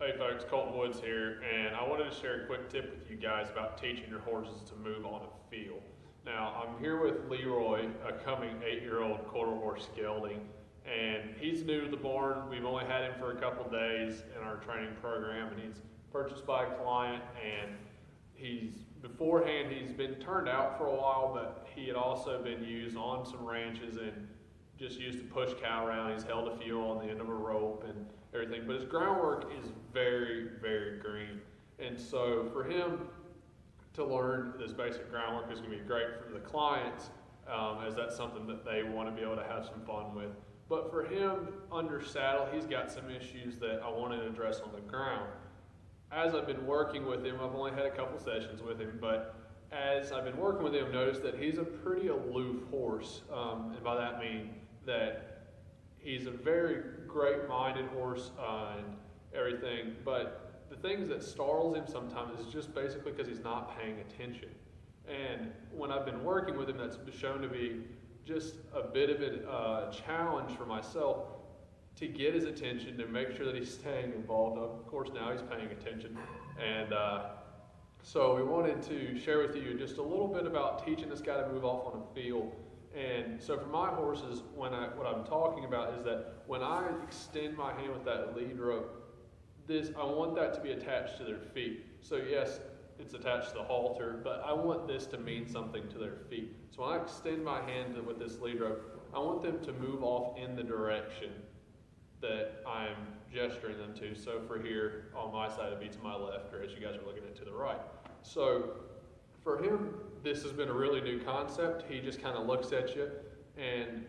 Hey folks, Colton Woods here, and I wanted to share a quick tip with you guys about teaching your horses to move on a field. Now, I'm here with Leroy, a coming 8-year-old quarter horse gelding, and he's new to the barn. We've only had him for a couple days in our training program, and he's purchased by a client, and beforehand he's been turned out for a while, but he had also been used on some ranches and just used to push cow around. He's held a few on the end of a rope and everything, but his groundwork is very, very green. And so for him to learn this basic groundwork is going to be great for the clients, as that's something that they want to be able to have some fun with. But for him, under saddle, he's got some issues that I wanted to address on the ground. As I've been working with him, I've only had a couple sessions with him, but as I've been working with him, I've noticed that he's a pretty aloof horse, and by that I mean that he's a very great-minded horse and everything, but the things that startles him sometimes is just basically because he's not paying attention. And when I've been working with him, that's shown to be just a bit of a challenge for myself to get his attention, to make sure that he's staying involved. Of course, now he's paying attention. And so we wanted to share with you just a little bit about teaching this guy to move off on a field. And so for my horses, what I'm talking about is that when I extend my hand with that lead rope, I want that to be attached to their feet. So yes, it's attached to the halter, but I want this to mean something to their feet. So when I extend my hand with this lead rope, I want them to move off in the direction that I'm gesturing them to. So for here, on my side, it'd be to my left, or as you guys are looking at, to the right. So for him, this has been a really new concept. He just kind of looks at you, and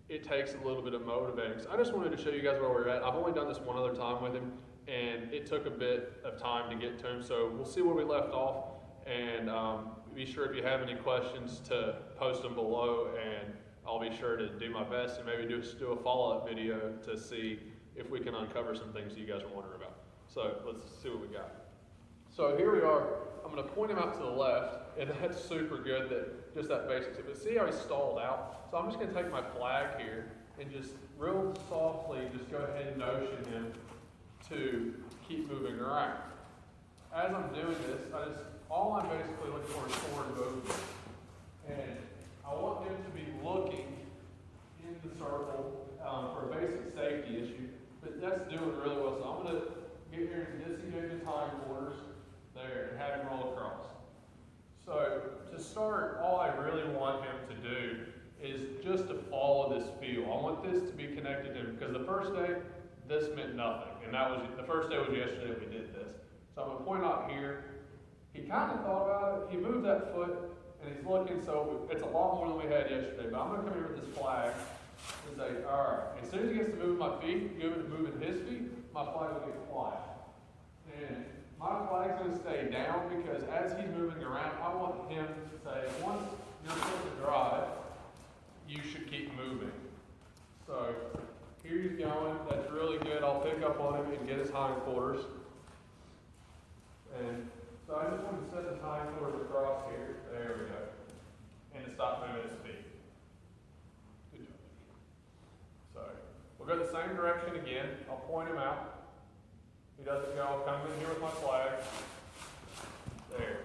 it takes a little bit of motivating. So I just wanted to show you guys where we're at. I've only done this one other time with him, and it took a bit of time to get to him. So we'll see where we left off, and be sure if you have any questions to post them below, and I'll be sure to do my best and maybe do a follow-up video to see if we can uncover some things you guys are wondering about. So let's see what we got. So here we are. I'm going to point him out to the left, and that's super good, just that basic tip. But see how he stalled out? So I'm just going to take my flag here and just real softly just go ahead and notion him to keep moving around. As I'm doing this, all I'm basically looking for is forward movement. And I want him to be looking in the circle for a basic safety issue, but that's doing really well. So I'm going to get here and disengage his hindquarters there and have him roll across. So to start, all I really want him to do is just to follow this feel. I want this to be connected to him, because the first day, this meant nothing. And the first day was yesterday we did this. So I'm going to point out here, he kind of thought about it, he moved that foot, and he's looking, so it's a lot more than we had yesterday. But I'm going to come here with this flag and say, all right, as soon as he gets to move my feet, moving his feet, my flag will get quiet. And my flag's going to stay down, because as he's moving around, I want him to say, once you're supposed to drive, you should keep moving. So here he's going. That's really good. I'll pick up on him and get his hindquarters. And so I just want to set his hindquarters across here. There we go. And to stop moving his feet. Good job. So we'll go the same direction again. I'll point him out. He doesn't go. I'll come in here with my flag. There.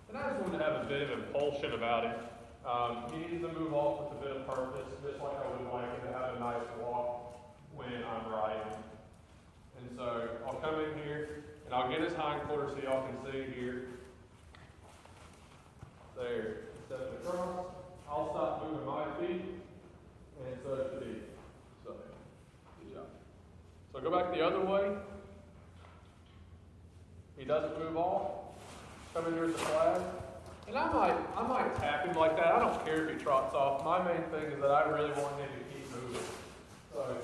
And I just wanted to have a bit of impulsion about him. He needs to move off with a bit of purpose, just like I would like him to have a nice walk when I'm riding. And so I'll come in here, and I'll get his hindquarters so y'all can see here. There. Step it across. I'll stop moving my feet, and so it should be. So, good job. So go back the other way. He doesn't move off. Come in here with the flag. And I might tap him like that. I don't care if he trots off. My main thing is that I really want him to keep moving. So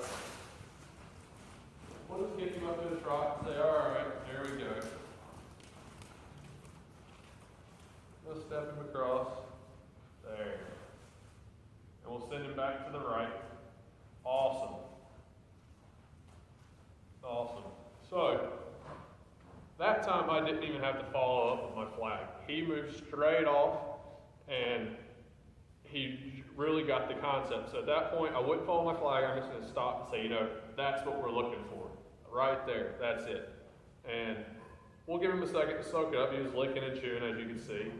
we'll just get him up to the trot and say, all right, there we go. We'll step him across. There. And we'll send him back to the right. Awesome. Awesome. So that time I didn't even have to follow up with my flag. He moved straight off, and he really got the concept. So at that point, I wouldn't follow my flag. I'm just going to stop and say, that's what we're looking for. Right there. That's it. And we'll give him a second to soak it up. He was licking and chewing, as you can see.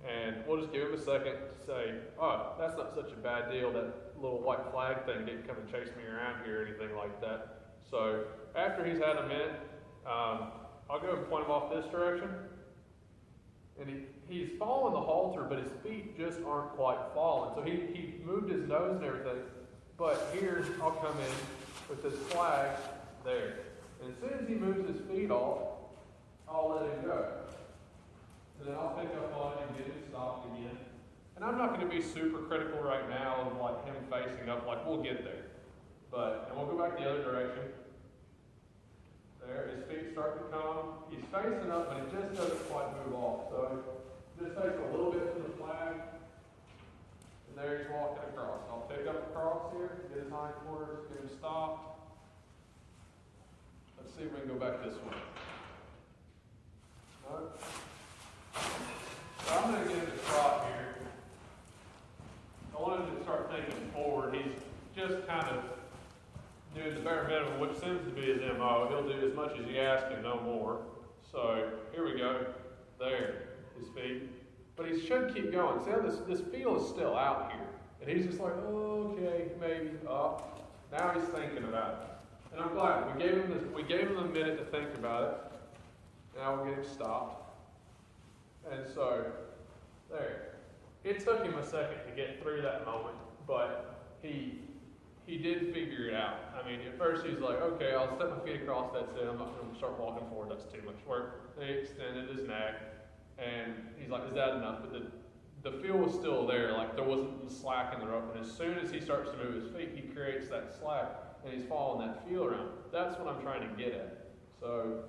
And we'll just give him a second to say, oh, that's not such a bad deal, that little white flag thing didn't come and chase me around here or anything like that. So after he's had a minute, I'll go and point him off this direction. And he's following the halter, but his feet just aren't quite falling. So he moved his nose and everything. But here, I'll come in with this flag there. And as soon as he moves his feet off, I'll let him go. And then I'll pick up on it and get him stopped again. And I'm not going to be super critical right now of like him facing up, like we'll get there. And we'll go back the other direction. There, his feet start to come. He's facing up, but it just doesn't quite move off. So just takes a little bit from the flag. And there he's walking across. I'll pick up across here, get his hindquarters, get him stopped. Let's see if we can go back this way. No. So I'm going to get him to trot here. I want him to start thinking forward. He's just kind of doing the bare minimum, which seems to be his MO. He'll do as much as you ask him, no more. So here we go. There, his feet. But he should keep going. See how this feel is still out here. And he's just like, oh, okay, maybe. Oh. Now he's thinking about it. And I'm glad. We gave him a minute to think about it. Now we'll get him stopped. And so, there. It took him a second to get through that moment, but he did figure it out. I mean, at first he's like, okay, I'll step my feet across, that's it. I'm not going to start walking forward, that's too much work. Then he extended his neck, and he's like, is that enough? But the feel was still there, like there wasn't the slack in the rope. And as soon as he starts to move his feet, he creates that slack, and he's following that feel around. That's what I'm trying to get at. So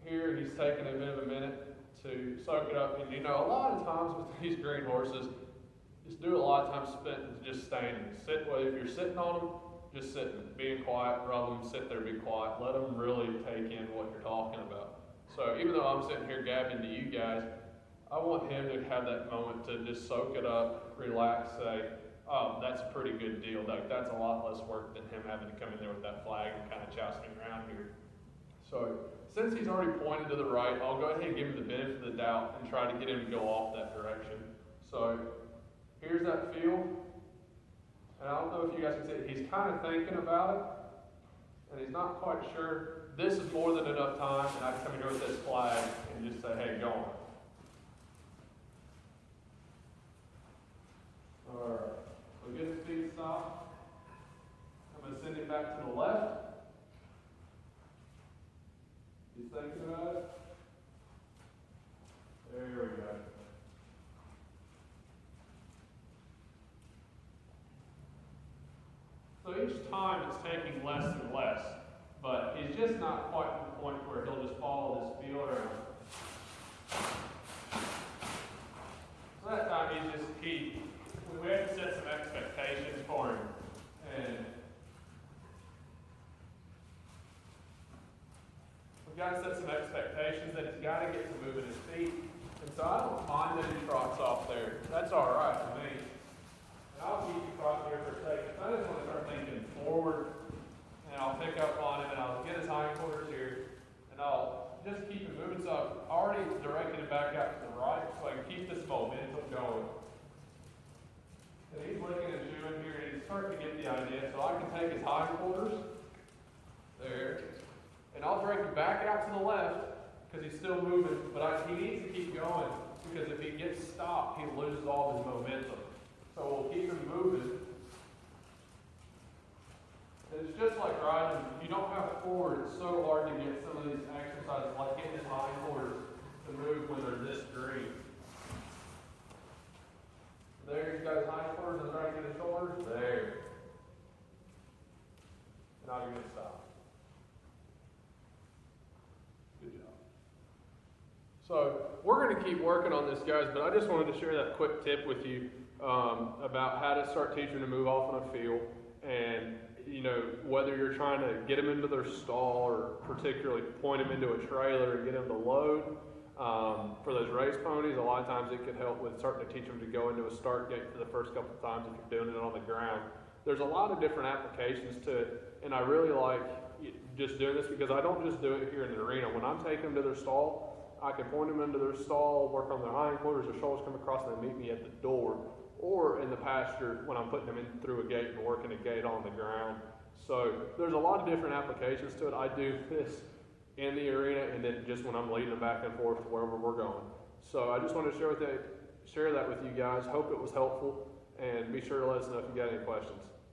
here he's taking a bit of a minute to soak it up. And you know, a lot of times with these green horses, just do a lot of times spent just standing. If you're sitting on them, just sitting, being quiet, rather than sit there, be quiet. Let them really take in what you're talking about. So even though I'm sitting here gabbing to you guys, I want him to have that moment to just soak it up, relax, say, oh, that's a pretty good deal. That's a lot less work than him having to come in there with that flag and kind of jousting around here. So since he's already pointed to the right, I'll go ahead and give him the benefit of the doubt and try to get him to go off that direction. So here's that feel. And I don't know if you guys can see it. He's kind of thinking about it, and he's not quite sure. This is more than enough time, and I can come in here with this flag and just say, hey, go on. All right. So get his feet stopped. I'm going to send him back to the left. He's thinking about it. There we go. So each time it's taking less and less, but he's just not quite to the point where he'll just follow this feel around. So that time we have to set some expectations for him. And we've got to set some expectations that he's got to get to moving his feet. And so I don't mind that he trots off there. That's all right for me. And I'll keep you trotting here for a second. I just want to start thinking forward, and I'll pick up on him, and I'll get his hindquarters here, and I'll just keep him moving. So I've already directed him back out to the right, so I can keep this momentum going. And he's looking and chewing here, and he's starting to get the idea. So I can take his hindquarters, there, and I'll direct him back out to the left, because he's still moving, but he needs to keep going, because if he gets stopped, he loses all his momentum. So we'll keep him moving. It's just like riding. You don't have forward. It's so hard to get some of these exercises, like getting his hindquarters to move when they're this green. There, he's got his hindquarters and trying to get his shoulders. There. Now you're going to stop. Good job. So we're going to keep working on this, guys, but I just wanted to share that quick tip with you about how to start teaching to move off on a field. And you know, whether you're trying to get them into their stall or particularly point them into a trailer and get them to load, for those race ponies, a lot of times it could help with starting to teach them to go into a start gate for the first couple of times if you're doing it on the ground. There's a lot of different applications to it, and I really like just doing this because I don't just do it here in the arena. When I'm taking them to their stall, I can point them into their stall, work on their hindquarters, their shoulders come across, and they meet me at the door. Or in the pasture when I'm putting them in through a gate and working a gate on the ground. So there's a lot of different applications to it. I do this in the arena and then just when I'm leading them back and forth to wherever we're going. So I just wanted to share that with you guys. Hope it was helpful, and be sure to let us know if you got any questions.